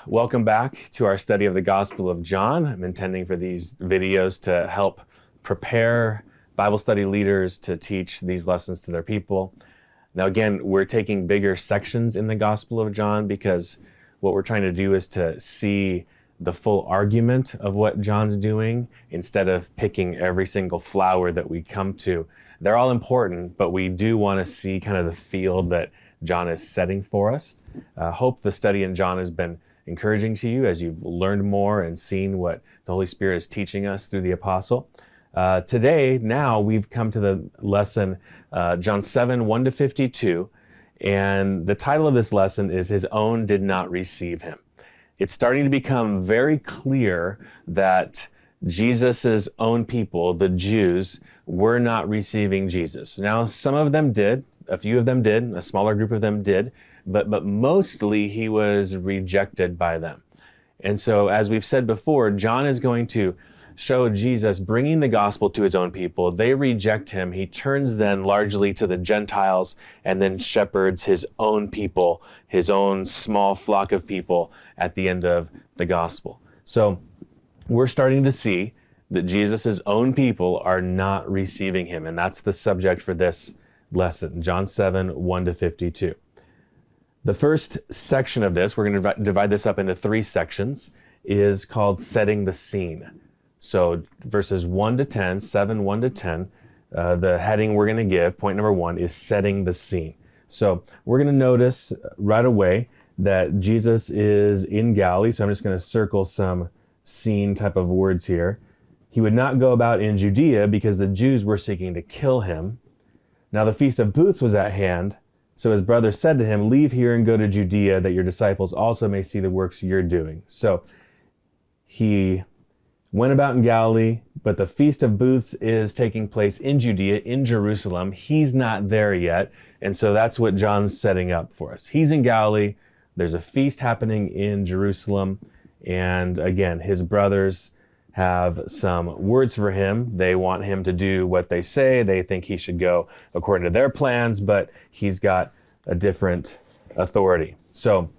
welcome back to our study of the Gospel of John. I'm intending for these videos to help prepare Bible study leaders to teach these lessons to their people. Now again, we're taking bigger sections in the Gospel of John because what we're trying to do is to see the full argument of what John's doing instead of picking every single flower that we come to. They're all important, but we do want to see kind of the field that John is setting for us. Hope the study in John has been encouraging to you as you've learned more and seen what the Holy Spirit is teaching us through the apostle. Today, now we've come to the lesson, John 7, 1 to 52, and the title of this lesson is His Own Did Not Receive Him. It's starting to become very clear that Jesus's own people, the Jews, were not receiving Jesus. Now, some of them did, a few of them did, a smaller group of them did, but mostly he was rejected by them. And so, as we've said before, John is going to show Jesus bringing the gospel to his own people. They reject him. He turns then largely to the Gentiles and then shepherds his own people, his own small flock of people at the end of the gospel. So we're starting to see that Jesus' own people are not receiving him. And that's the subject for this lesson, John 7, 1 to 52. The first section of this, we're going to divide this up into three sections, is called Setting the Scene. So verses 1 to 10, 7, 1 to 10, the heading we're going to give, point number 1, is Setting the Scene. So we're going to notice right away that Jesus is in Galilee, so I'm just going to circle some scene type of words here. He would not go about in Judea because the Jews were seeking to kill him. Now the Feast of Booths was at hand, so his brothers said to him, "Leave here and go to Judea, that your disciples also may see the works you're doing." So he went about in Galilee, but the Feast of Booths is taking place in Judea, in Jerusalem. He's not there yet, and so that's what John's setting up for us. He's in Galilee, there's a feast happening in Jerusalem, and again, his brothers have some words for him. They want him to do what they say. They think he should go according to their plans, but he's got a different authority. So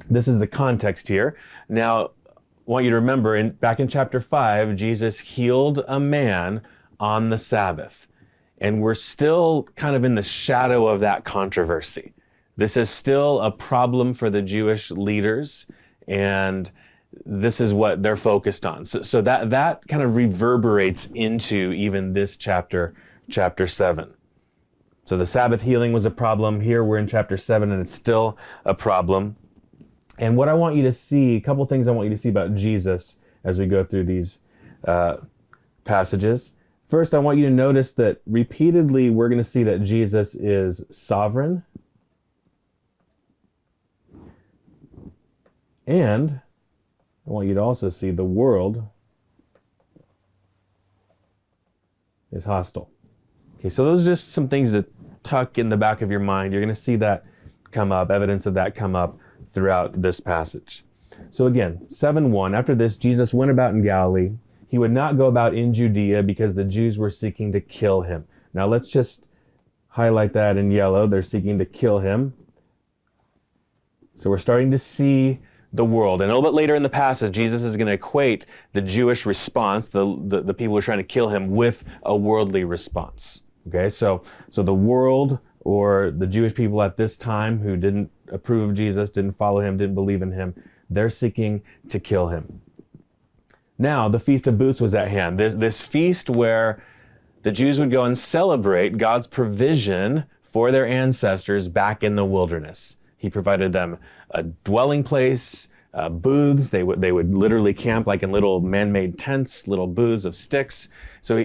this is the context here. Now, I want you to remember, back in chapter 5, Jesus healed a man on the Sabbath. And we're still kind of in the shadow of that controversy. This is still a problem for the Jewish leaders, and this is what they're focused on. So that kind of reverberates into even this chapter 7. So the Sabbath healing was a problem. Here we're in chapter 7, and it's still a problem. And what I want you to see, a couple things I want you to see about Jesus as we go through these passages. First, I want you to notice that repeatedly we're going to see that Jesus is sovereign. And I want you to also see the world is hostile. Okay, so those are just some things to tuck in the back of your mind. You're going to see that come up, evidence of that come up throughout this passage. So again, 7:1, after this, Jesus went about in Galilee. He would not go about in Judea because the Jews were seeking to kill him. Now let's just highlight that in yellow. They're seeking to kill him. So we're starting to see the world. And a little bit later in the passage, Jesus is going to equate the Jewish response, the people who are trying to kill him, with a worldly response. Okay, so the world, or the Jewish people at this time who didn't approve of Jesus, didn't follow him, didn't believe in him, they're seeking to kill him. Now, the Feast of Booths was at hand. This feast where the Jews would go and celebrate God's provision for their ancestors back in the wilderness. He provided them a dwelling place, booths. They would literally camp like in little man-made tents, little booths of sticks. So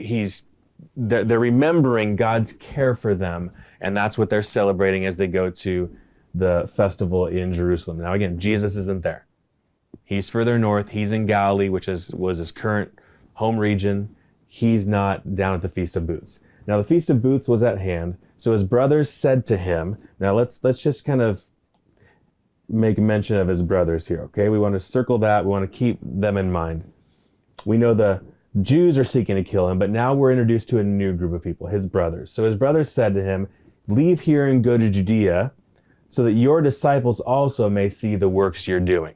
they're remembering God's care for them, and that's what they're celebrating as they go to the festival in Jerusalem. Now again, Jesus isn't there. He's further north. He's in Galilee, which was his current home region. He's not down at the Feast of Booths. Now the Feast of Booths was at hand. So his brothers said to him, now let's just kind of make mention of his brothers here, okay? We want to circle that. We want to keep them in mind. We know the Jews are seeking to kill him, but now we're introduced to a new group of people, his brothers. So his brothers said to him, "Leave here and go to Judea, so that your disciples also may see the works you're doing."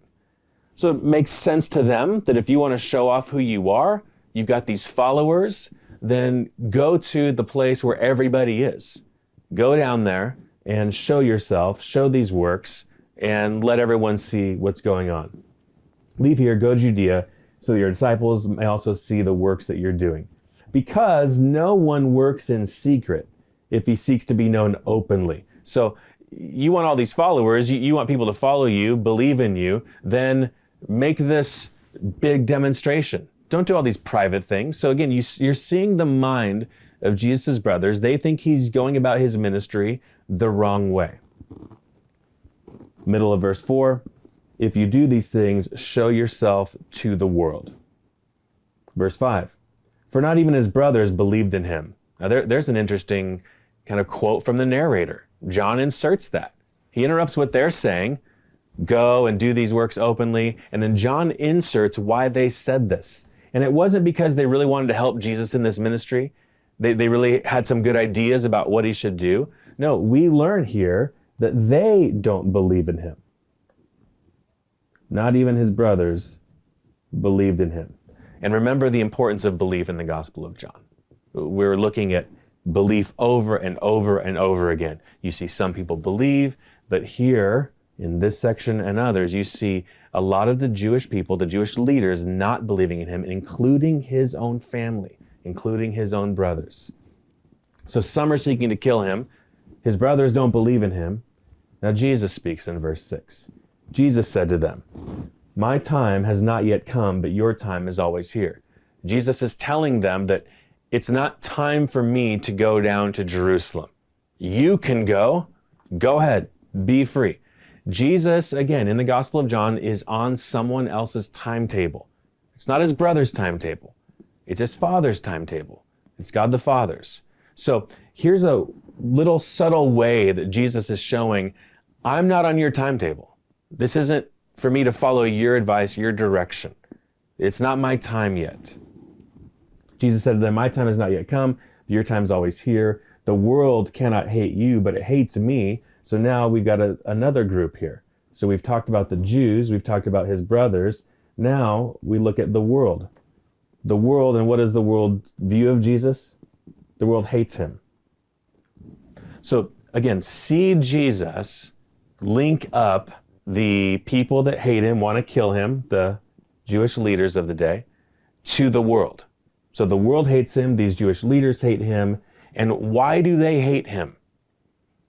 So it makes sense to them that if you want to show off who you are, you've got these followers, then go to the place where everybody is. Go down there and show yourself, show these works, and let everyone see what's going on. Leave here, go to Judea, so that your disciples may also see the works that you're doing. Because no one works in secret if he seeks to be known openly. So you want all these followers, you want people to follow you, believe in you, then make this big demonstration. Don't do all these private things. So again, you're seeing the mind of Jesus' brothers. They think he's going about his ministry the wrong way. Middle of verse 4, if you do these things, show yourself to the world. Verse 5, for not even his brothers believed in him. Now there's an interesting kind of quote from the narrator. John inserts that. He interrupts what they're saying, go and do these works openly, and then John inserts why they said this. And it wasn't because they really wanted to help Jesus in this ministry. They really had some good ideas about what he should do. No, we learn here that they don't believe in him. Not even his brothers believed in him. And remember the importance of belief in the Gospel of John. We're looking at belief over and over and over again. You see some people believe, but here in this section and others, you see a lot of the Jewish people, the Jewish leaders, not believing in him, including his own family, including his own brothers. So some are seeking to kill him. His brothers don't believe in him. Now Jesus speaks in verse 6. Jesus said to them, my time has not yet come, but your time is always here. Jesus is telling them that it's not time for me to go down to Jerusalem. You can go ahead, be free. Jesus, again, in the Gospel of John, is on someone else's timetable. It's not his brother's timetable. It's his Father's timetable. It's God the Father's. So here's a little subtle way that Jesus is showing, I'm not on your timetable. This isn't for me to follow your advice, your direction. It's not my time yet. Jesus said to them, my time has not yet come, your time's always here. The world cannot hate you, but it hates me. So now we've got another group here. So we've talked about the Jews, we've talked about his brothers. Now we look at the world. The world, and what is the world's view of Jesus? The world hates him. So again, see Jesus link up the people that hate him, want to kill him, the Jewish leaders of the day, to the world. So the world hates him, these Jewish leaders hate him, and why do they hate him?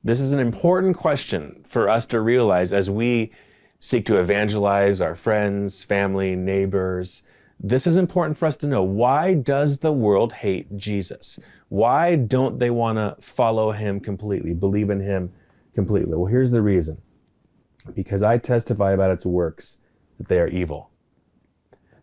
This is an important question for us to realize as we seek to evangelize our friends, family, neighbors. This is important for us to know. Why does the world hate Jesus? Why don't they want to follow him completely, believe in him completely? Well, here's the reason. Because I testify about its works that they are evil.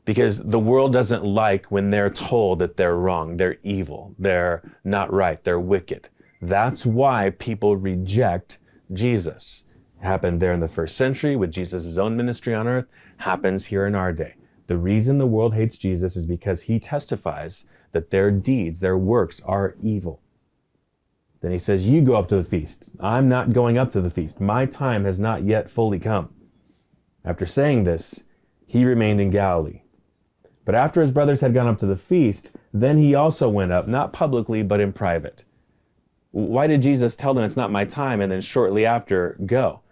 Because the world doesn't like when they're told that they're wrong, they're evil, they're not right, they're wicked. That's why people reject Jesus. It happened there in the first century with Jesus' own ministry on earth, happens here in our day. The reason the world hates Jesus is because he testifies that their deeds, their works are evil. Then he says, you go up to the feast. I'm not going up to the feast. My time has not yet fully come. After saying this, he remained in Galilee. But after his brothers had gone up to the feast, then he also went up, not publicly, but in private. Why did Jesus tell them it's not my time and then shortly after go?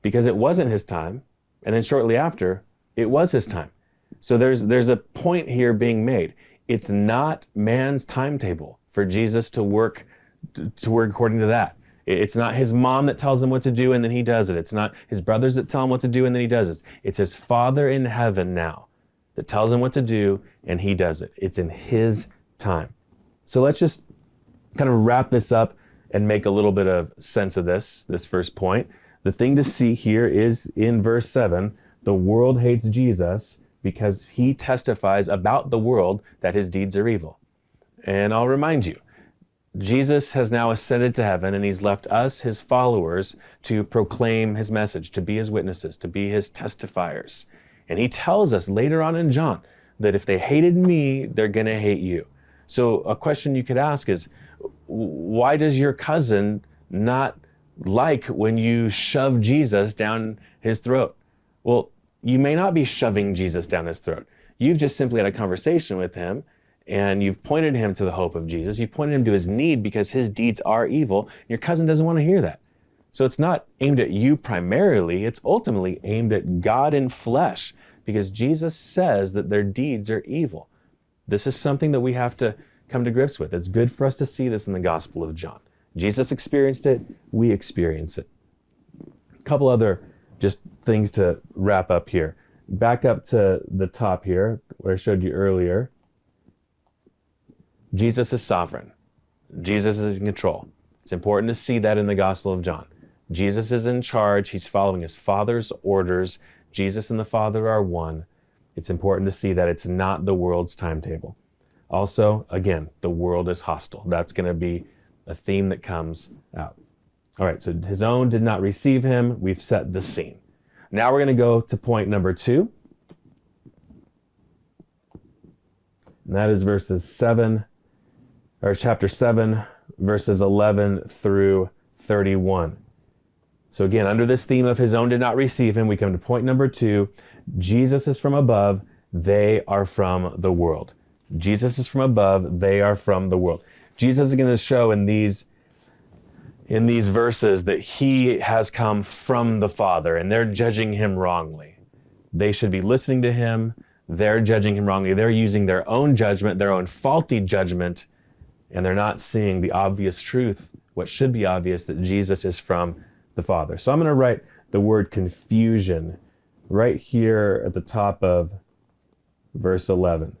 Because it wasn't his time, and then shortly after, it was his time. So there's a point here being made. It's not man's timetable for Jesus to work according to that. It's not his mom that tells him what to do and then he does it. It's not his brothers that tell him what to do and then he does it. It's his Father in heaven now that tells him what to do and he does it. It's in his time. So let's just kind of wrap this up and make a little bit of sense of this first point. The thing to see here is in verse 7, the world hates Jesus because he testifies about the world that his deeds are evil. And I'll remind you, Jesus has now ascended to heaven and he's left us, his followers, to proclaim his message, to be his witnesses, to be his testifiers. And he tells us later on in John that if they hated me, they're going to hate you. So a question you could ask is, why does your cousin not like when you shove Jesus down his throat? Well, You may not be shoving Jesus down his throat. You've just simply had a conversation with him, and you've pointed him to the hope of Jesus. You've pointed him to his need because his deeds are evil. Your cousin doesn't want to hear that. So it's not aimed at you primarily. It's ultimately aimed at God in flesh, because Jesus says that their deeds are evil. This is something that we have to come to grips with. It's good for us to see this in the Gospel of John. Jesus experienced it. We experience it. A couple other just things to wrap up here. Back up to the top here, where I showed you earlier. Jesus is sovereign. Jesus is in control. It's important to see that in the Gospel of John. Jesus is in charge. He's following his Father's orders. Jesus and the Father are one. It's important to see that it's not the world's timetable. Also, again, the world is hostile. That's going to be a theme that comes out. All right, so his own did not receive him. We've set the scene. Now we're going to go to point number 2. And that is chapter 7, verses 11 through 31. So again, under this theme of his own did not receive him, we come to point number 2. Jesus is from above, they are from the world. Jesus is from above, they are from the world. Jesus is going to show in these verses that he has come from the Father, and they're judging him wrongly. They should be listening to him. They're judging him wrongly. They're using their own judgment, their own faulty judgment, and they're not seeing the obvious truth, what should be obvious, that Jesus is from the Father. So I'm going to write the word confusion right here at the top of verse 11.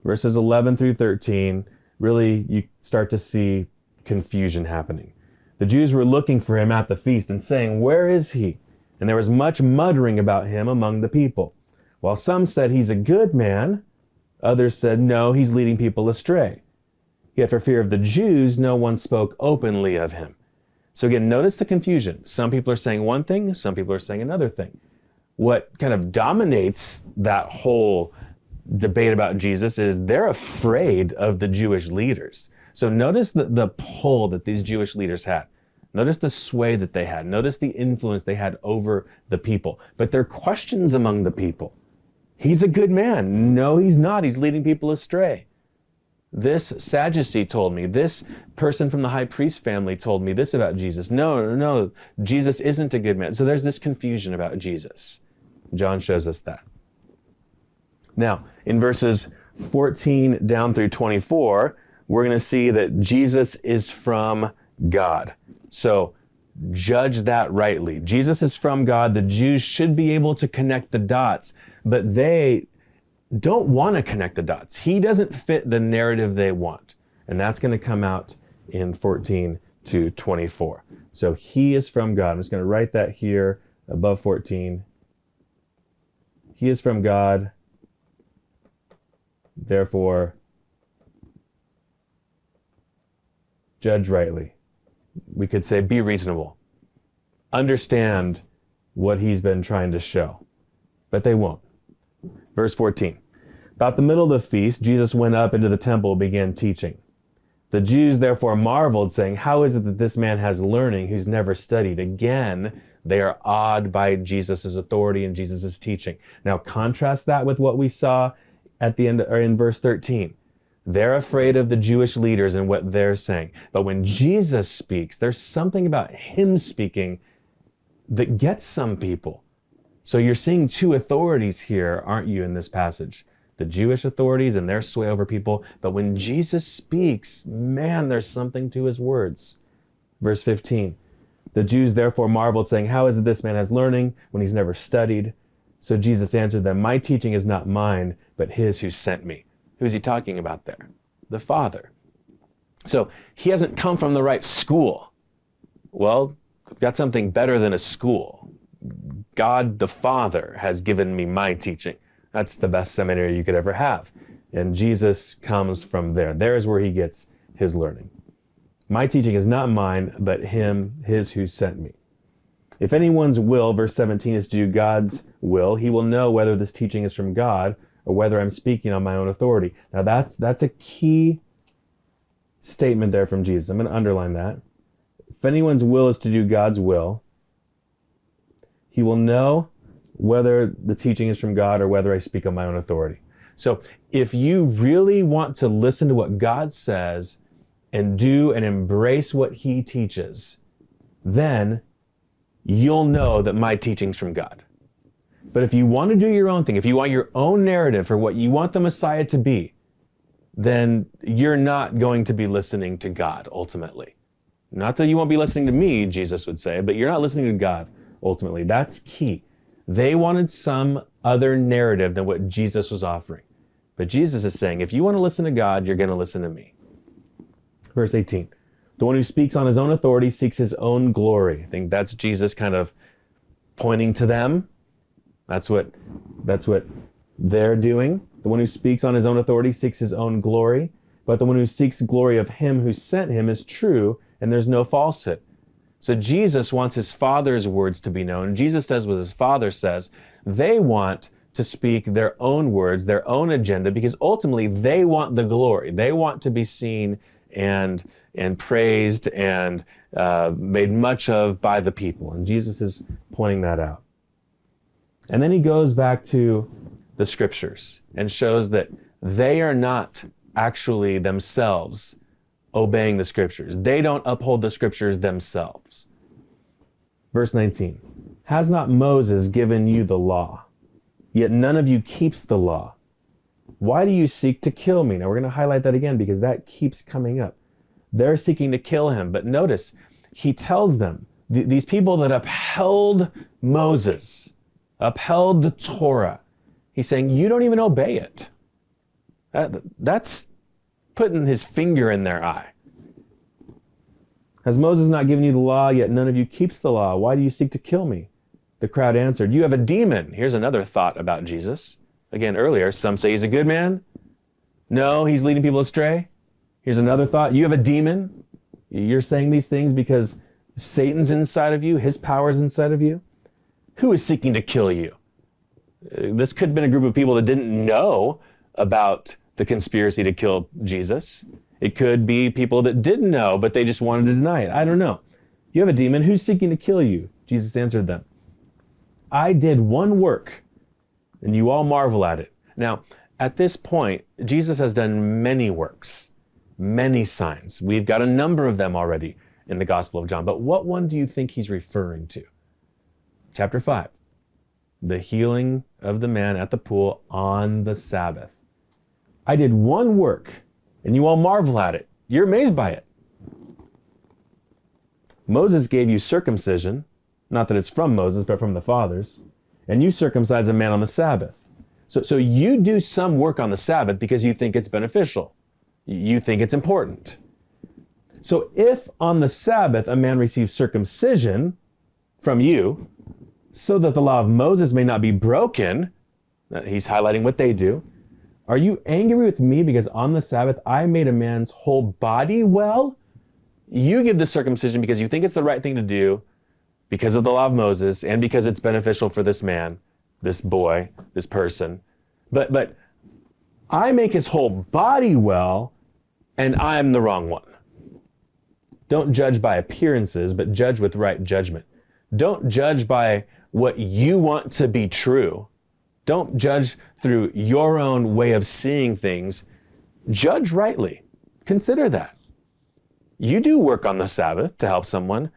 Verses 11 through 13, really you start to see confusion happening. The Jews were looking for him at the feast and saying, "Where is he?" And there was much muttering about him among the people. While some said, "He's a good man," others said, "No, he's leading people astray." Yet for fear of the Jews, no one spoke openly of him. So again, notice the confusion. Some people are saying one thing, some people are saying another thing. What kind of dominates that whole debate about Jesus is they're afraid of the Jewish leaders. So notice the pull that these Jewish leaders had. Notice the sway that they had. Notice the influence they had over the people. But there are questions among the people. He's a good man. No, he's not. He's leading people astray. This Sadducee told me, this person from the high priest family told me this about Jesus. No, Jesus isn't a good man. So there's this confusion about Jesus. John shows us that. Now, in verses 14 down through 24, we're going to see that Jesus is from God. So judge that rightly. Jesus is from God. The Jews should be able to connect the dots, but they don't want to connect the dots. He doesn't fit the narrative they want. And that's going to come out in 14 to 24. So he is from God. I'm just going to write that here above 14. He is from God. Therefore, judge rightly. We could say be reasonable. Understand what he's been trying to show. But they won't. Verse 14. About the middle of the feast, Jesus went up into the temple and began teaching. The Jews therefore marveled, saying, "How is it that this man has learning who's never studied?" Again, they are awed by Jesus' authority and Jesus' teaching. Now contrast that with what we saw at the end, or in verse 13. They're afraid of the Jewish leaders and what they're saying. But when Jesus speaks, there's something about him speaking that gets some people. So you're seeing two authorities here, aren't you, in this passage? The Jewish authorities and their sway over people. But when Jesus speaks, man, there's something to his words. Verse 15. The Jews therefore marveled, saying, "How is it this man has learning when he's never studied?" So Jesus answered them, "My teaching is not mine, but his who sent me." Who's he talking about there? The Father. So he hasn't come from the right school. Well, I've got something better than a school. God the Father has given me my teaching. That's the best seminary you could ever have. And Jesus comes from there. There is where he gets his learning. My teaching is not mine, but his who sent me. If anyone's will, verse 17, is to do God's will, he will know whether this teaching is from God or whether I'm speaking on my own authority. Now that's a key statement there from Jesus. I'm going to underline that. If anyone's will is to do God's will, he will know whether the teaching is from God or whether I speak on my own authority. So if you really want to listen to what God says and do and embrace what he teaches, then you'll know that my teaching's from God. But if you want to do your own thing, if you want your own narrative for what you want the Messiah to be, then you're not going to be listening to God ultimately. Not that you won't be listening to me, Jesus would say, but you're not listening to God ultimately. That's key. They wanted some other narrative than what Jesus was offering. But Jesus is saying, if you want to listen to God, you're going to listen to me. Verse 18, the one who speaks on his own authority seeks his own glory. I think that's Jesus kind of pointing to them. That's what they're doing. The one who speaks on his own authority seeks his own glory, but the one who seeks the glory of him who sent him is true, and there's no falsehood. So Jesus wants his Father's words to be known. Jesus does what his Father says. They want to speak their own words, their own agenda, because ultimately they want the glory. They want to be seen and praised and made much of by the people. And Jesus is pointing that out. And then he goes back to the scriptures and shows that they are not actually themselves obeying the scriptures. They don't uphold the scriptures themselves. Verse 19, has not Moses given you the law? Yet none of you keeps the law. Why do you seek to kill me? Now we're going to highlight that again because that keeps coming up. They're seeking to kill him. But notice, he tells them, these people that upheld Moses, upheld the Torah, he's saying, you don't even obey it. That's putting his finger in their eye. Has Moses not given you the law, yet none of you keeps the law? Why do you seek to kill me? The crowd answered, you have a demon. Here's another thought about Jesus. Again, earlier, some say he's a good man. No, he's leading people astray. Here's another thought. You have a demon. You're saying these things because Satan's inside of you. His power's inside of you. Who is seeking to kill you? This could have been a group of people that didn't know about the conspiracy to kill Jesus. It could be people that didn't know, but they just wanted to deny it. I don't know. You have a demon. Who's seeking to kill you? Jesus answered them, I did one work, and you all marvel at it. Now, at this point, Jesus has done many works, many signs. We've got a number of them already in the Gospel of John. But what one do you think he's referring to? Chapter 5, the healing of the man at the pool on the Sabbath. I did one work, and you all marvel at it. You're amazed by it. Moses gave you circumcision, not that it's from Moses, but from the fathers, and you circumcise a man on the Sabbath. So you do some work on the Sabbath because you think it's beneficial. You think it's important. So if on the Sabbath a man receives circumcision from you, so that the law of Moses may not be broken, he's highlighting what they do, are you angry with me because on the Sabbath I made a man's whole body well? You give the circumcision because you think it's the right thing to do, because of the law of Moses, and because it's beneficial for this man, this boy, this person. But I make his whole body well, and I'm the wrong one. Don't judge by appearances, but judge with right judgment. Don't judge by what you want to be true. Don't judge through your own way of seeing things. Judge rightly. Consider that. You do work on the Sabbath to help someone.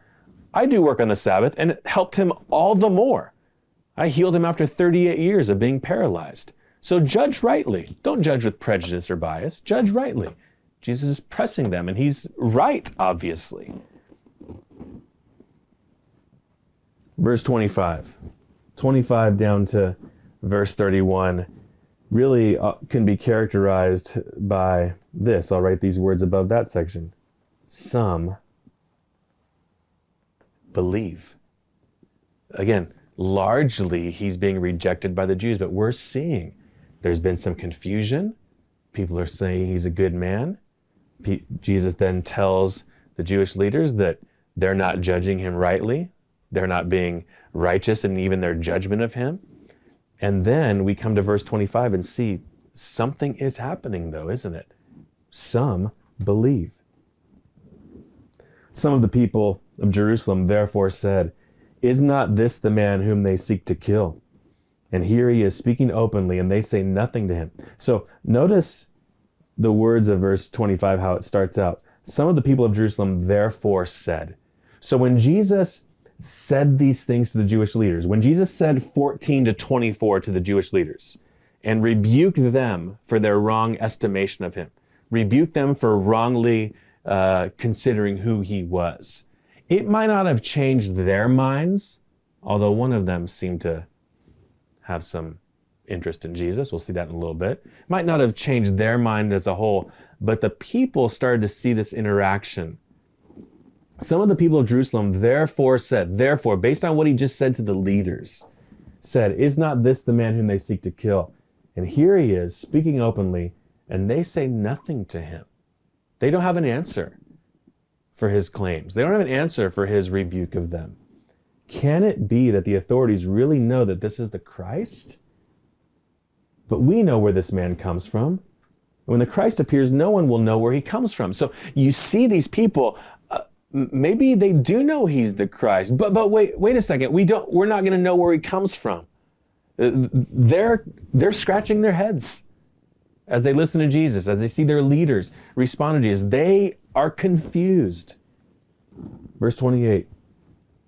I do work on the Sabbath, and it helped him all the more. I healed him after 38 years of being paralyzed. So judge rightly. Don't judge with prejudice or bias. Judge rightly. Jesus is pressing them, and he's right, obviously. Verse 25 down to verse 31 really can be characterized by this. I'll write these words above that section. Some believe. Again, largely he's being rejected by the Jews, but we're seeing there's been some confusion. People are saying he's a good man. Jesus then tells the Jewish leaders that they're not judging him rightly. They're not being righteous in even their judgment of him. And then we come to verse 25 and see something is happening though, isn't it? Some believe. Some of the people of Jerusalem therefore said, is not this the man whom they seek to kill? And here he is speaking openly, and they say nothing to him. So notice the words of verse 25, how it starts out. Some of the people of Jerusalem therefore said. So when Jesus said these things to the Jewish leaders, when Jesus said 14 to 24 to the Jewish leaders and rebuked them for their wrong estimation of him, rebuked them for wrongly considering who he was, it might not have changed their minds, although one of them seemed to have some interest in Jesus. We'll see that in a little bit. It might not have changed their mind as a whole, but the people started to see this interaction. Some of the people of Jerusalem therefore said, therefore, based on what he just said to the leaders, said, is not this the man whom they seek to kill? And here he is speaking openly, and they say nothing to him. They don't have an answer for his claims. They don't have an answer for his rebuke of them. Can it be that the authorities really know that this is the Christ? But we know where this man comes from. When the Christ appears, no one will know where he comes from. So you see these people, maybe they do know he's the Christ, but wait a second. We're not going to know where he comes from. They're scratching their heads as they listen to Jesus, as they see their leaders respond to Jesus. They are confused. Verse 28.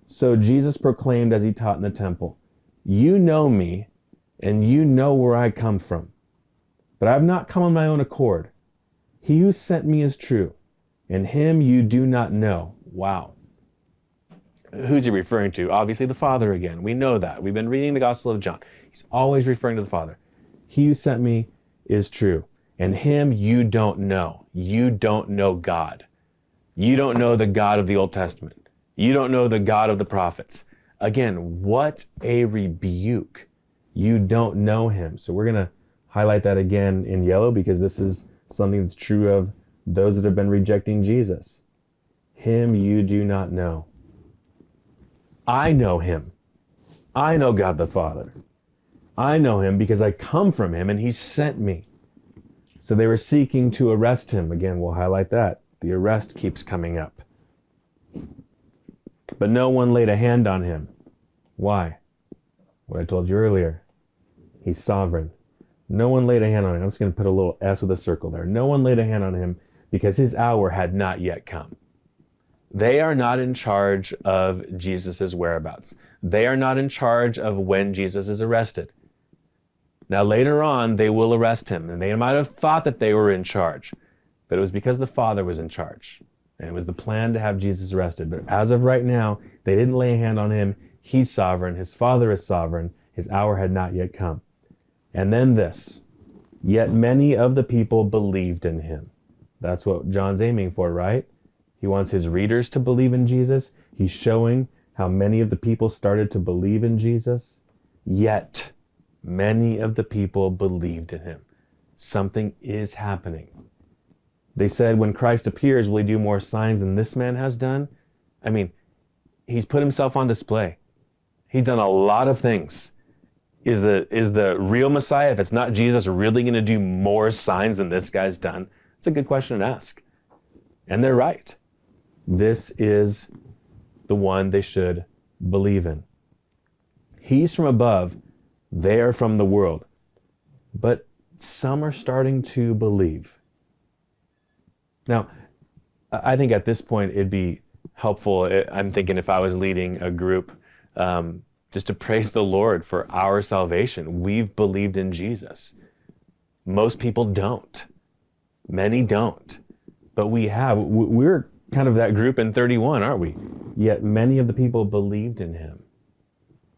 So Jesus proclaimed as he taught in the temple, you know me, and you know where I come from. But I have not come on my own accord. He who sent me is true, and him you do not know. Wow. Who's he referring to? Obviously the Father again. We know that. We've been reading the Gospel of John. He's always referring to the Father. He who sent me is true, and him you don't know. You don't know God. You don't know the God of the Old Testament. You don't know the God of the prophets. Again, what a rebuke. You don't know him. So we're going to highlight that again in yellow because this is something that's true of those that have been rejecting Jesus. Him you do not know. I know him. I know God the Father. I know him because I come from him and he sent me. So they were seeking to arrest him. Again, we'll highlight that. The arrest keeps coming up. But no one laid a hand on him. Why? What I told you earlier. He's sovereign. No one laid a hand on him. I'm just going to put a little S with a circle there. No one laid a hand on him because his hour had not yet come. They are not in charge of Jesus' whereabouts. They are not in charge of when Jesus is arrested. Now later on, they will arrest him, and they might have thought that they were in charge, but it was because the Father was in charge. And it was the plan to have Jesus arrested. But as of right now, they didn't lay a hand on him. He's sovereign. His Father is sovereign. His hour had not yet come. And then this, yet many of the people believed in him. That's what John's aiming for, right? He wants his readers to believe in Jesus. He's showing how many of the people started to believe in Jesus. Yet many of the people believed in him. Something is happening. They said, when Christ appears, will he do more signs than this man has done? I mean, he's put himself on display. He's done a lot of things. Is the real Messiah, if it's not Jesus, really going to do more signs than this guy's done? It's a good question to ask. And they're right. This is the one they should believe in. He's from above. They are from the world. But some are starting to believe. Now, I think at this point it'd be helpful, I'm thinking if I was leading a group, just to praise the Lord for our salvation. We've believed in Jesus. Most people don't. Many don't. But we have. We're kind of that group in 31, aren't we? Yet many of the people believed in him.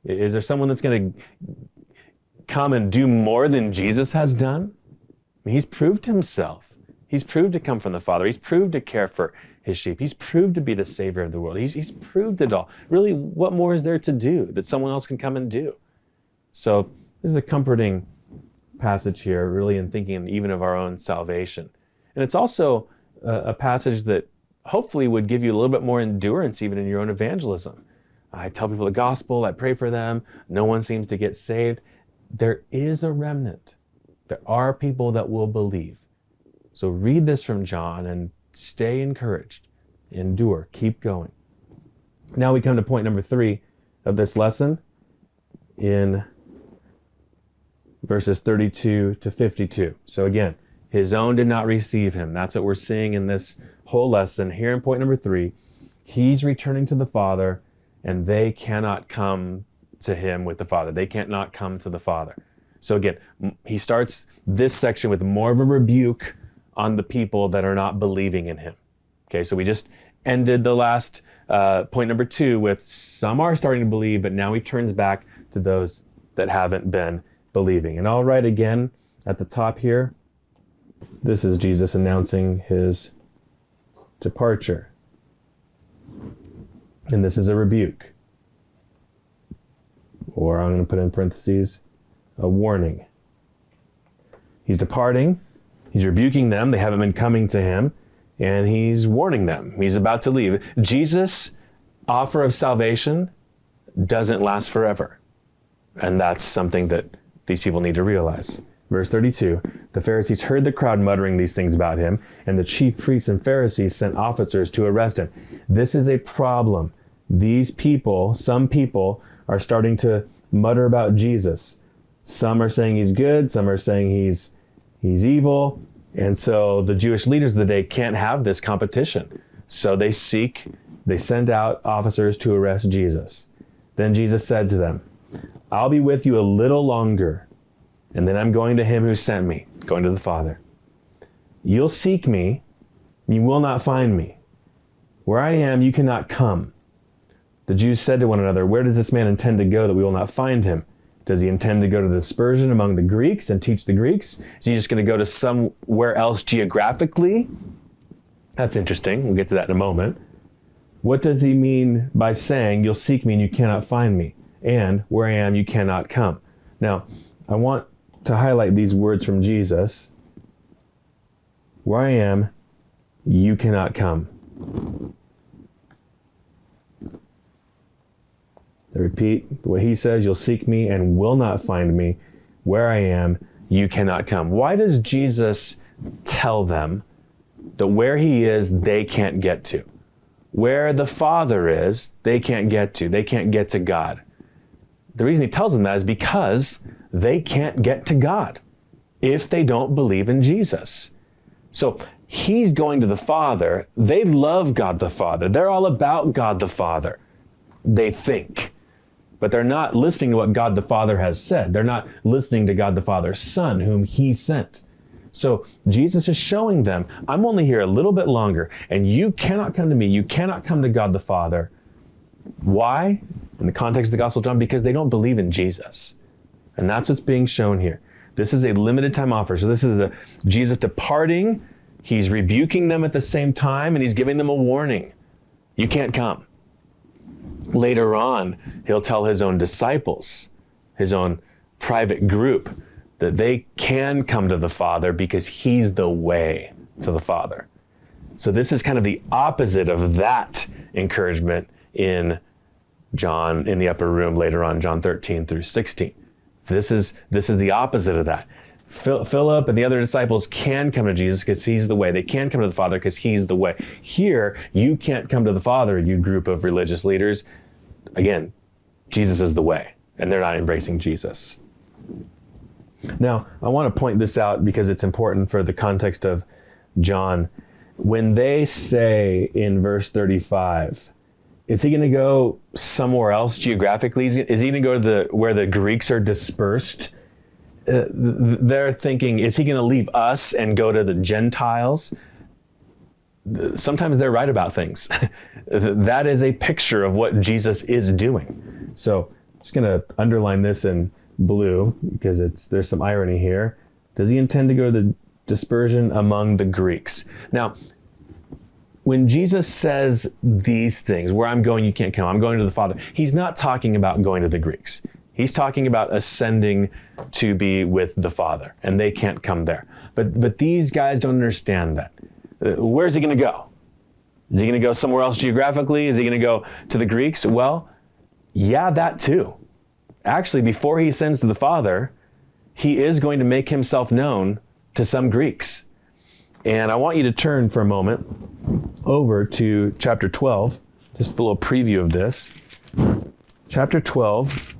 Is there someone that's going to come and do more than Jesus has done? I mean, he's proved himself. He's proved to come from the Father. He's proved to care for his sheep. He's proved to be the Savior of the world. He's proved it all. Really, what more is there to do that someone else can come and do? So this is a comforting passage here, really in thinking even of our own salvation. And it's also a passage that hopefully would give you a little bit more endurance even in your own evangelism. I tell people the gospel, I pray for them, no one seems to get saved. There is a remnant. There are people that will believe. So read this from John and stay encouraged. Endure. Keep going. Now we come to point number 3 of this lesson in verses 32 to 52. So again, his own did not receive him. That's what we're seeing in this whole lesson. Here in point number 3, he's returning to the Father, and they cannot come to him with the Father. They can't not come to the Father. So again, he starts this section with more of a rebuke on the people that are not believing in him. Okay, so we just ended the last point number 2 with some are starting to believe, but now he turns back to those that haven't been believing. And I'll write again at the top here, this is Jesus announcing his departure. And this is a rebuke. Or I'm going to put in parentheses, a warning. He's departing. He's rebuking them. They haven't been coming to him. And he's warning them. He's about to leave. Jesus' offer of salvation doesn't last forever. And that's something that these people need to realize. Verse 32, the Pharisees heard the crowd muttering these things about him, and the chief priests and Pharisees sent officers to arrest him. This is a problem. These people, some people, are starting to mutter about Jesus. Some are saying he's good, some are saying he's evil, and so the Jewish leaders of the day can't have this competition. So they sent out officers to arrest Jesus. Then Jesus said to them, I'll be with you a little longer, and then I'm going to him who sent me, going to the Father. You'll seek me, you will not find me. Where I am, you cannot come. The Jews said to one another, where does this man intend to go that we will not find him? Does he intend to go to the dispersion among the Greeks and teach the Greeks? Is he just going to go to somewhere else geographically? That's interesting. We'll get to that in a moment. What does he mean by saying, you'll seek me and you cannot find me? And where I am, you cannot come. Now, I want to highlight these words from Jesus. Where I am, you cannot come. I repeat what he says, you'll seek me and will not find me. Where I am, you cannot come. Why does Jesus tell them that where he is, they can't get to? Where the Father is, they can't get to. They can't get to God. The reason he tells them that is because they can't get to God if they don't believe in Jesus. So he's going to the Father. They love God the Father. They're all about God the Father, they think. But they're not listening to what God the Father has said. They're not listening to God the Father's Son, whom he sent. So Jesus is showing them, I'm only here a little bit longer, and you cannot come to me. You cannot come to God the Father. Why? In the context of the Gospel of John, because they don't believe in Jesus. And that's what's being shown here. This is a limited time offer. So this is Jesus departing. He's rebuking them at the same time, and he's giving them a warning. You can't come. Later on, he'll tell his own disciples, his own private group, that they can come to the Father because he's the way to the Father. So this is kind of the opposite of that encouragement in John, in the upper room later on, John 13 through 16. This is the opposite of that. Philip and the other disciples can come to Jesus because he's the way. They can come to the Father because he's the way. Here, you can't come to the Father, you group of religious leaders. Again, Jesus is the way, and they're not embracing Jesus. Now, I want to point this out because it's important for the context of John. When they say in verse 35, is he going to go somewhere else geographically? Is he going to go to where the Greeks are dispersed? They're thinking, is he going to leave us and go to the Gentiles? Sometimes they're right about things. That is a picture of what Jesus is doing. So I'm just going to underline this in blue because there's some irony here. Does he intend to go to the dispersion among the Greeks? Now, when Jesus says these things, where I'm going, you can't come, I'm going to the Father, he's not talking about going to the Greeks. He's talking about ascending to be with the Father, and they can't come there. But these guys don't understand that. Where's he going to go? Is he going to go somewhere else geographically? Is he going to go to the Greeks? Well, yeah, that too. Actually, before he ascends to the Father, he is going to make himself known to some Greeks. And I want you to turn for a moment over to chapter 12, just a little preview of this. Chapter 12,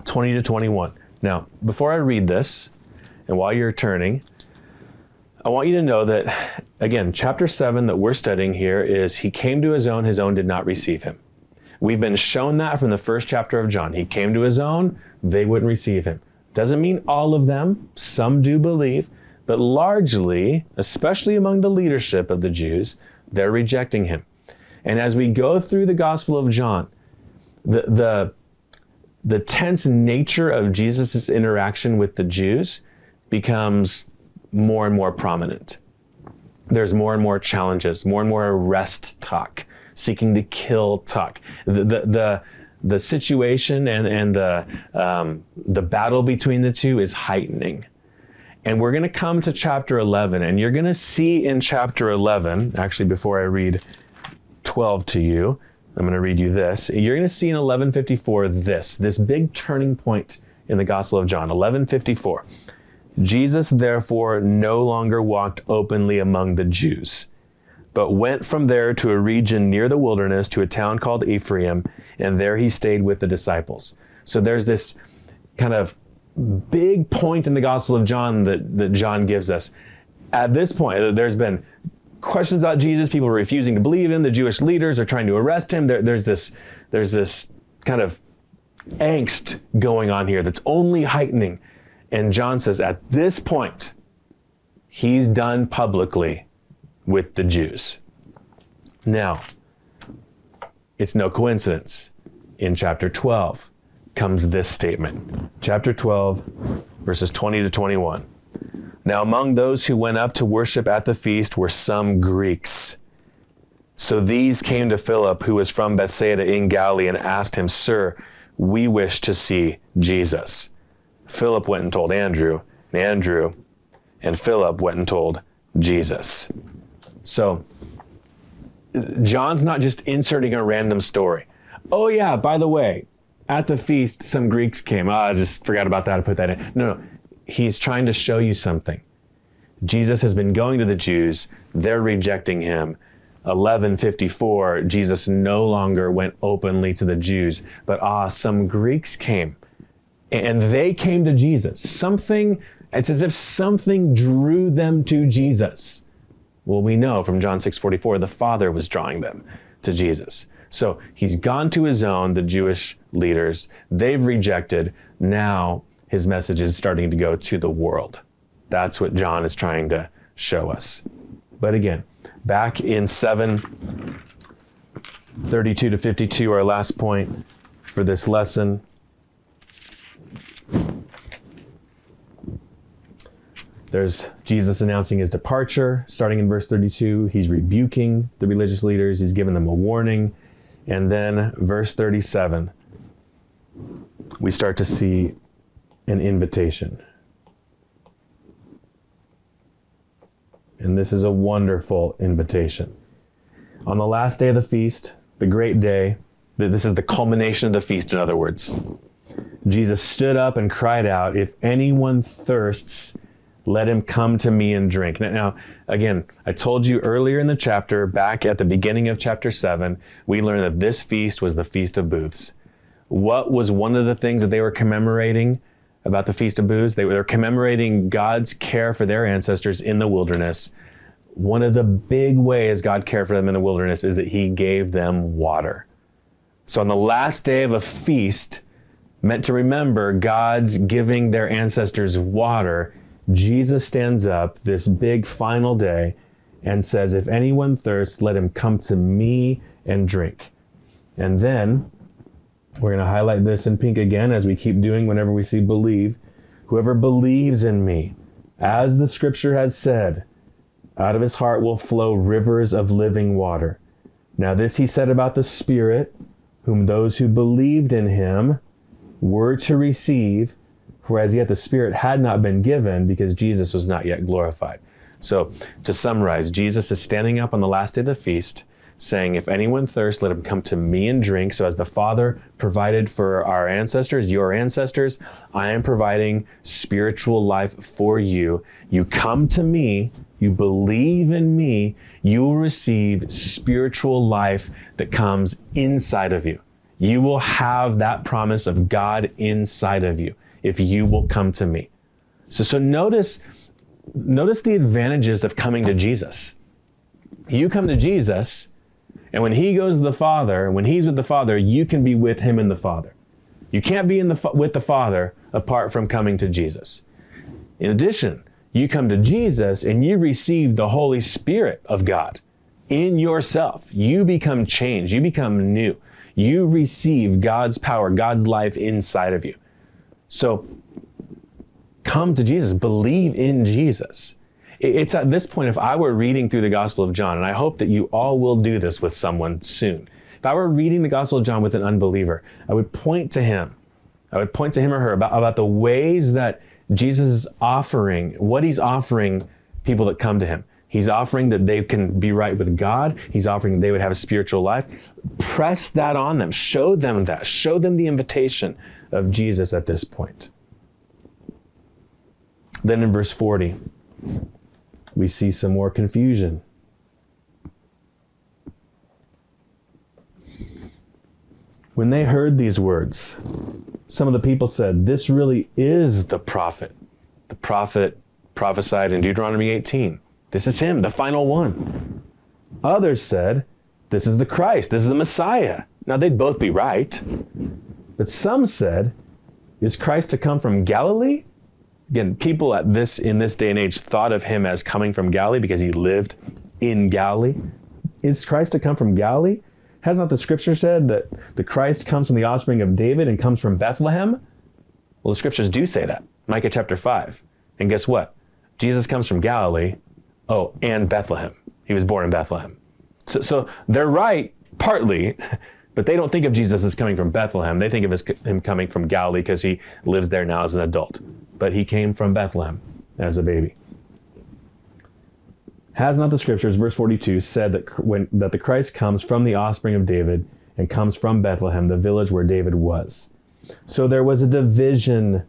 20 to 21. Now, before I read this, and while you're turning, I want you to know that, again, chapter 7 that we're studying here is he came to his own did not receive him. We've been shown that from the first chapter of John. He came to his own, they wouldn't receive him. Doesn't mean all of them, some do believe, but largely, especially among the leadership of the Jews, they're rejecting him. And as we go through the Gospel of John, the tense nature of Jesus' interaction with the Jews becomes more and more prominent. There's more and more challenges, more and more arrest talk, seeking to kill talk. The situation and the battle between the two is heightening. And we're going to come to chapter 11, and you're going to see in chapter 11, actually before I read 12 to you, I'm going to read you this. You're going to see in 11:54 this big turning point in the Gospel of John, 11:54. Jesus therefore no longer walked openly among the Jews, but went from there to a region near the wilderness to a town called Ephraim, and there he stayed with the disciples. So there's this kind of big point in the Gospel of John that John gives us. At this point, there's been questions about Jesus. People are refusing to believe him. The Jewish leaders are trying to arrest him. There's this kind of angst going on here that's only heightening. And John says at this point, he's done publicly with the Jews. Now, it's no coincidence. In chapter 12 comes this statement. Chapter 12, verses 20 to 21. Now among those who went up to worship at the feast were some Greeks. So these came to Philip, who was from Bethsaida in Galilee, and asked him, Sir, we wish to see Jesus. Philip went and told Andrew, and Philip went and told Jesus. So John's not just inserting a random story. Oh yeah, by the way, at the feast, some Greeks came. I just forgot about that. I put that in. No. He's trying to show you something. Jesus has been going to the Jews. They're rejecting him. 11:54, Jesus no longer went openly to the Jews, but some Greeks came. And they came to Jesus. It's as if something drew them to Jesus. Well, we know from John 6:44, the Father was drawing them to Jesus. So he's gone to his own, the Jewish leaders. They've rejected. Now his message is starting to go to the world. That's what John is trying to show us. But again, back in 7:32 to 52, our last point for this lesson. There's Jesus announcing his departure. Starting in verse 32, he's rebuking the religious leaders. He's giving them a warning. And then verse 37, we start to see an invitation. And this is a wonderful invitation. On the last day of the feast, the great day, this is the culmination of the feast, in other words, Jesus stood up and cried out, If anyone thirsts, let him come to me and drink. Now, again, I told you earlier in the chapter, back at the beginning of chapter 7, we learned that this feast was the Feast of Booths. What was one of the things that they were commemorating about the Feast of Booths? They were commemorating God's care for their ancestors in the wilderness. One of the big ways God cared for them in the wilderness is that he gave them water. So on the last day of a feast, meant to remember God's giving their ancestors water, Jesus stands up this big final day and says, if anyone thirsts, let him come to me and drink. And then we're going to highlight this in pink again, as we keep doing whenever we see believe. Whoever believes in me, as the scripture has said, out of his heart will flow rivers of living water. Now this he said about the Spirit, whom those who believed in him were to receive, for as yet the Spirit had not been given, because Jesus was not yet glorified. So to summarize, Jesus is standing up on the last day of the feast, saying, if anyone thirsts, let him come to me and drink. So as the Father provided for our ancestors, your ancestors, I am providing spiritual life for you. You come to me, you believe in me, you will receive spiritual life that comes inside of you. You will have that promise of God inside of you. if you will come to me. So notice the advantages of coming to Jesus. You come to Jesus, and when he goes to the Father, when he's with the Father, you can be with him and the Father. You can't be with the Father apart from coming to Jesus. In addition, you come to Jesus and you receive the Holy Spirit of God in yourself. You become changed. You become new. You receive God's power, God's life inside of you. So come to Jesus. Believe in Jesus. It's at this point, if I were reading through the Gospel of John, and I hope that you all will do this with someone soon. If I were reading the Gospel of John with an unbeliever, I would point to him. I would point to him or her about the ways that Jesus is offering, what he's offering people that come to him. He's offering that they can be right with God. He's offering that they would have a spiritual life. Press that on them. Show them that. Show them the invitation of Jesus at this point. Then in verse 40, we see some more confusion. When they heard these words, some of the people said, "This really is the prophet." The prophet prophesied in Deuteronomy 18. This is him, the final one. Others said, "This is the Christ. This is the Messiah." Now they'd both be right. But some said, "Is Christ to come from Galilee?" Again, people in this day and age thought of him as coming from Galilee because he lived in Galilee. Is Christ to come from Galilee? Has not the scripture said that the Christ comes from the offspring of David and comes from Bethlehem? Well, the scriptures do say that. Micah chapter 5. And guess what? Jesus comes from Galilee. Oh, and Bethlehem. He was born in Bethlehem. So they're right, partly, but they don't think of Jesus as coming from Bethlehem. They think of him coming from Galilee because he lives there now as an adult. But he came from Bethlehem as a baby. Has not the scriptures, verse 42, said that the Christ comes from the offspring of David and comes from Bethlehem, the village where David was? So there was a division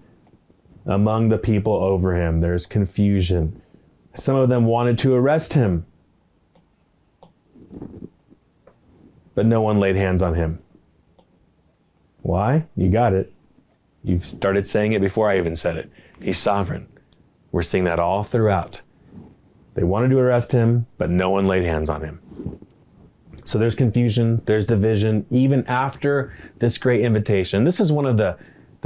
among the people over him. There's confusion. Some of them wanted to arrest him, but no one laid hands on him. Why? You got it. You've started saying it before I even said it. He's sovereign. We're seeing that all throughout. They wanted to arrest him, but no one laid hands on him. So there's confusion, there's division, even after this great invitation. This is one of the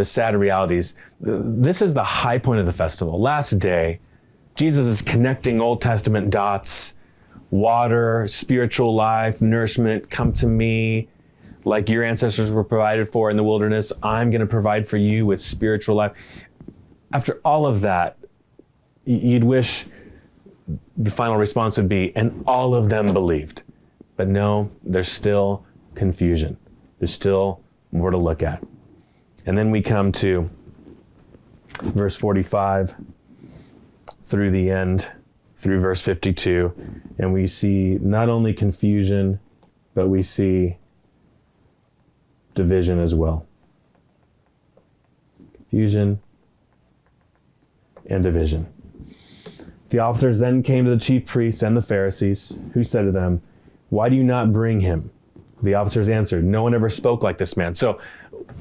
sad realities. This is the high point of the festival. Last day, Jesus is connecting Old Testament dots, water, spiritual life, nourishment, come to me. Like your ancestors were provided for in the wilderness, I'm going to provide for you with spiritual life. After all of that, you'd wish the final response would be, and all of them believed. But no, there's still confusion. There's still more to look at. And then we come to verse 45 through the end, through verse 52, and we see not only confusion, but we see division as well. Confusion and division. The officers then came to the chief priests and the Pharisees, who said to them, "Why do you not bring him?" The officers answered, "No one ever spoke like this man." So,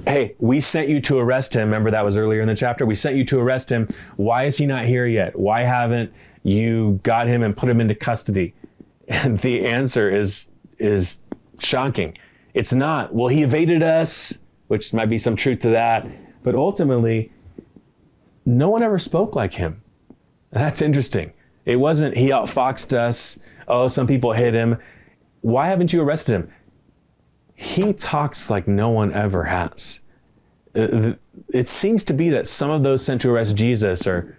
hey, we sent you to arrest him. Remember that was earlier in the chapter? We sent you to arrest him. Why is he not here yet? Why haven't you got him and put him into custody? And the answer is shocking. It's not, well, he evaded us, which might be some truth to that, but ultimately, no one ever spoke like him. That's interesting. It wasn't, he outfoxed us. Oh, some people hit him. Why haven't you arrested him? He talks like no one ever has. It seems to be that some of those sent to arrest Jesus are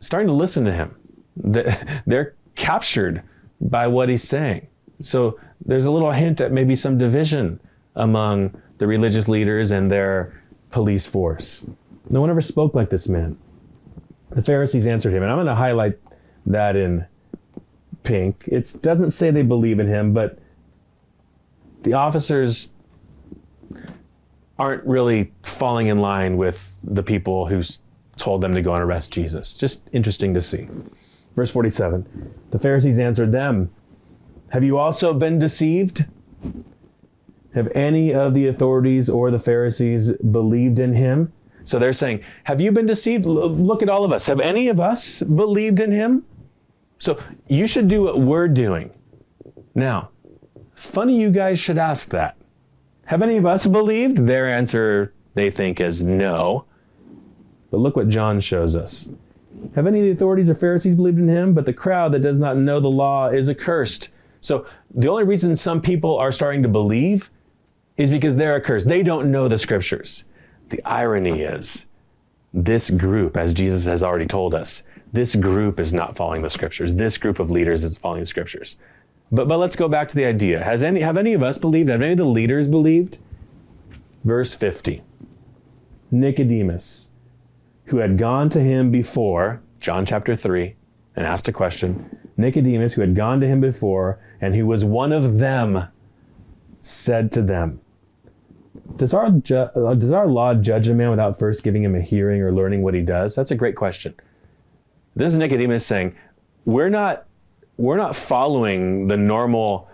starting to listen to him. They're captured by what he's saying. So there's a little hint at maybe some division among the religious leaders and their police force. No one ever spoke like this man. The Pharisees answered him, and I'm going to highlight that in pink. It doesn't say they believe in him, but the officers aren't really falling in line with the people who told them to go and arrest Jesus. Just interesting to see. Verse 47, the Pharisees answered them, "Have you also been deceived? Have any of the authorities or the Pharisees believed in him? So they're saying, have you been deceived? Look at all of us. Have any of us believed in him? So you should do what we're doing. Now, funny you guys should ask that. Have any of us believed? Their answer, they think, is no. But look what John shows us. Have any of the authorities or Pharisees believed in him? But the crowd that does not know the law is accursed. So the only reason some people are starting to believe is because they're accursed. They don't know the scriptures. The irony is, this group, as Jesus has already told us, this group is not following the scriptures. This group of leaders is following the scriptures. But let's go back to the idea. Have any of us believed? Have any of the leaders believed? Verse 50. Nicodemus, who had gone to him before, John chapter 3, and asked a question. Nicodemus, who had gone to him before, and who was one of them, said to them, Does our law judge a man without first giving him a hearing or learning what he does? That's a great question. This is Nicodemus saying, we're not following the normal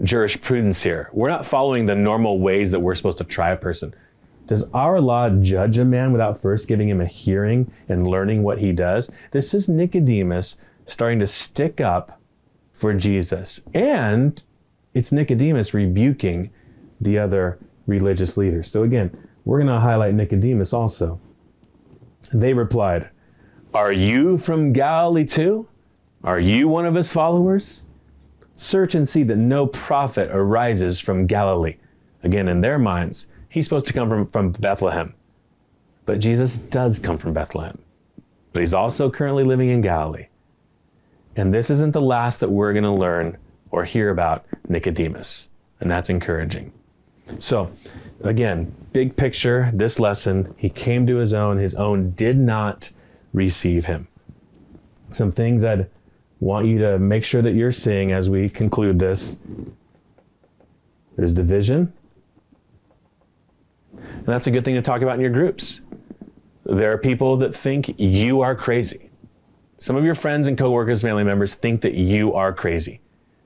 jurisprudence here. We're not following the normal ways that we're supposed to try a person. Does our law judge a man without first giving him a hearing and learning what he does? This is Nicodemus starting to stick up for Jesus. And it's Nicodemus rebuking the other religious leaders. So again, we're going to highlight Nicodemus also. They replied, Are you from Galilee too? Are you one of his followers? Search and see that no prophet arises from Galilee. Again, in their minds, he's supposed to come from Bethlehem. But Jesus does come from Bethlehem. But he's also currently living in Galilee. And this isn't the last that we're going to learn or hear about Nicodemus. And that's encouraging. So, again, big picture, this lesson, he came to his own did not receive him. Some things I'd want you to make sure that you're seeing as we conclude this. There's division. And that's a good thing to talk about in your groups. There are people that think you are crazy. Some of your friends and coworkers, family members think that you are crazy.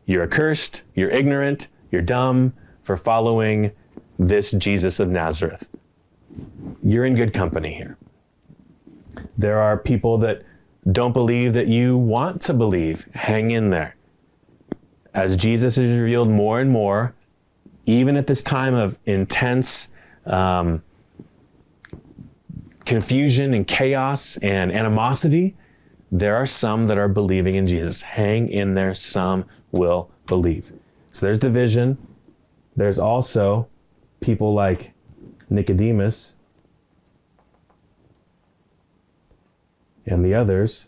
You're accursed, you're ignorant, you're dumb for following this Jesus of Nazareth. You're in good company here. There are people that don't believe that you want to believe. Hang in there. As Jesus is revealed more and more, even at this time of intense confusion and chaos and animosity, there are some that are believing in Jesus. Hang in there. Some will believe. So there's division. There's also people like Nicodemus and the others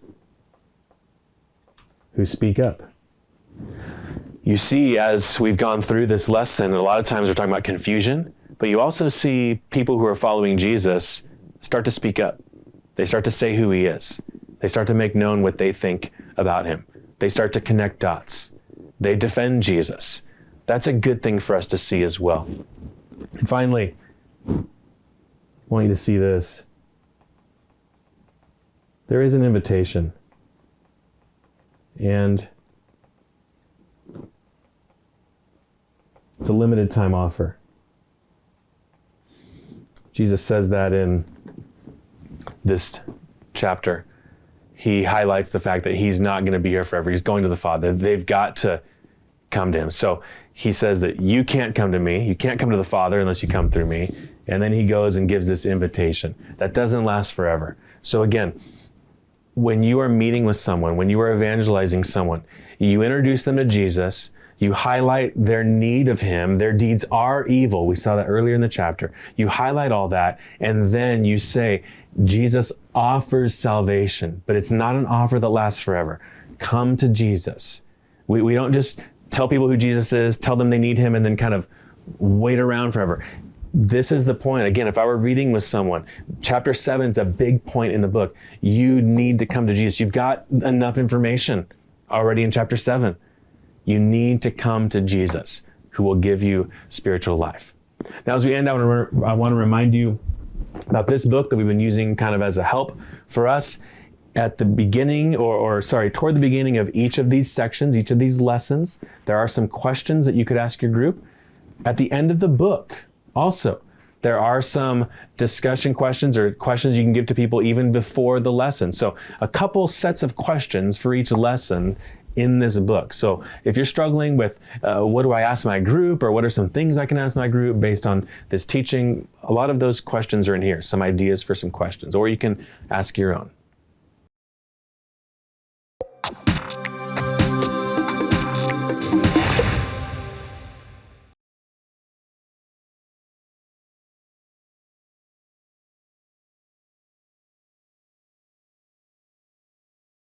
who speak up. You see, as we've gone through this lesson, a lot of times we're talking about confusion, but you also see people who are following Jesus start to speak up. They start to say who he is. They start to make known what they think about him. They start to connect dots. They defend Jesus. That's a good thing for us to see as well. And finally, I want you to see this. There is an invitation. And it's a limited time offer. Jesus says that in this chapter. He highlights the fact that he's not going to be here forever. He's going to the Father. They've got to come to him. So he says that you can't come to me. You can't come to the Father unless you come through me. And then he goes and gives this invitation. That doesn't last forever. So again, when you are meeting with someone, when you are evangelizing someone, you introduce them to Jesus, you highlight their need of him, their deeds are evil. We saw that earlier in the chapter. You highlight all that, and then you say, Jesus offers salvation, but it's not an offer that lasts forever. Come to Jesus. We don't just tell people who Jesus is, tell them they need him, and then kind of wait around forever. This is the point. Again, if I were reading with someone, chapter 7 is a big point in the book. You need to come to Jesus. You've got enough information already in chapter 7. You need to come to Jesus, who will give you spiritual life. Now, as we end, I want to remind you about this book that we've been using kind of as a help for us. At the beginning, toward the beginning of each of these sections, each of these lessons, there are some questions that you could ask your group. At the end of the book, also, There are some discussion questions or questions you can give to people even before the lesson. So a couple sets of questions for each lesson in this book. So if you're struggling with what do I ask my group, or what are some things I can ask my group based on this teaching, a lot of those questions are in here, some ideas for some questions, or you can ask your own.